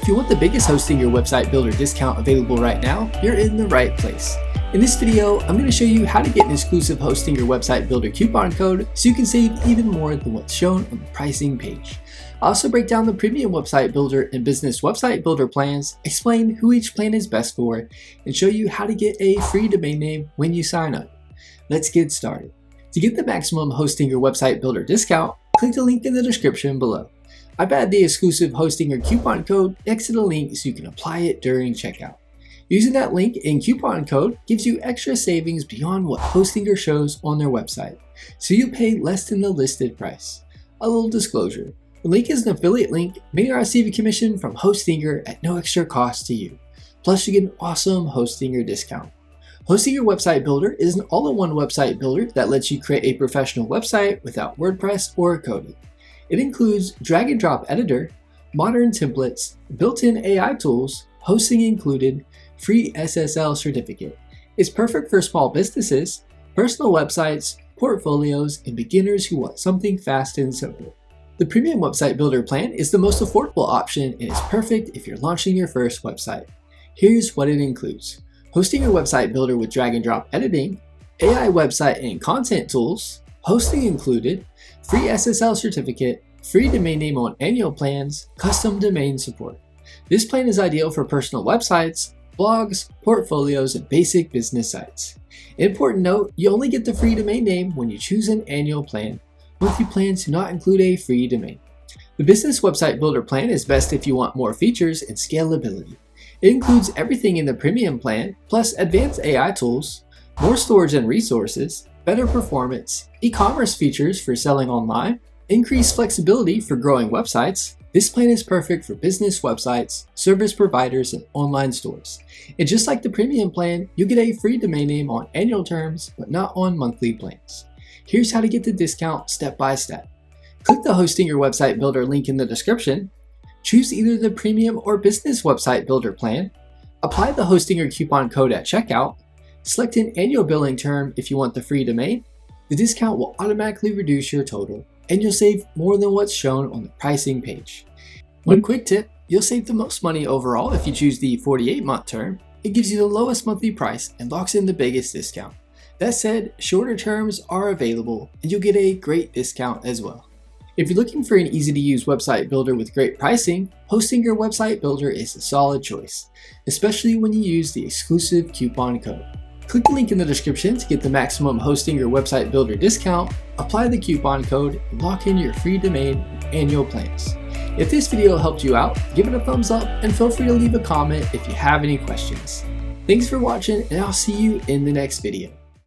If you want the biggest Hosting Your Website Builder discount available right now, you're in the right place. In this video, I'm going to show you how to get an exclusive Hosting Your Website Builder coupon code so you can save even more than what's shown on the pricing page. I'll also break down the Premium Website Builder and Business Website Builder plans, explain who each plan is best for, and show you how to get a free domain name when you sign up. Let's get started. To get the maximum Hosting Your Website Builder discount, click the link in the description below. I've added the exclusive Hosting Your coupon code next to the link so you can apply it during checkout. Using that link and coupon code gives you extra savings beyond what Hostinger shows on their website, so you pay less than the listed price. A little disclosure, the link is an affiliate link, meaning I receive a commission from Hostinger at no extra cost to you. Plus you get an awesome Hostinger discount. Hosting Your Website Builder is an all-in-one website builder that lets you create a professional website without WordPress or coding. It includes drag and drop editor, modern templates, built-in AI tools, hosting included, free SSL certificate. It's perfect for small businesses, personal websites, portfolios, and beginners who want something fast and simple. The Premium Website Builder plan is the most affordable option and is perfect if you're launching your first website. Here's what it includes. Hosting Your Website Builder with drag and drop editing, AI website and content tools, hosting included, free SSL certificate, free domain name on annual plans, custom domain support. This plan is ideal for personal websites, blogs, portfolios, and basic business sites. Important note, you only get the free domain name when you choose an annual plan. Monthly plans do not include a free domain. The Business Website Builder plan is best if you want more features and scalability. It includes everything in the premium plan, plus advanced AI tools, more storage and resources, better performance, e-commerce features for selling online, increased flexibility for growing websites. This plan is perfect for business websites, service providers, and online stores. And just like the premium plan, you get a free domain name on annual terms, but not on monthly plans. Here's how to get the discount step by step. Click the Hosting Your Website Builder link in the description. Choose either the Premium or Business Website Builder plan. Apply the Hosting Your coupon code at checkout. Select an annual billing term if you want the free domain. The discount will automatically reduce your total, and you'll save more than what's shown on the pricing page. One quick tip, you'll save the most money overall if you choose the 48-month term. It gives you the lowest monthly price and locks in the biggest discount. That said, shorter terms are available, and you'll get a great discount as well. If you're looking for an easy-to-use website builder with great pricing, Hosting Your Website Builder is a solid choice, especially when you use the exclusive coupon code. Click the link in the description to get the maximum Hosting Your Website Builder discount, apply the coupon code, and lock in your free domain and annual plans. If this video helped you out, give it a thumbs up and feel free to leave a comment if you have any questions. Thanks for watching, and I'll see you in the next video.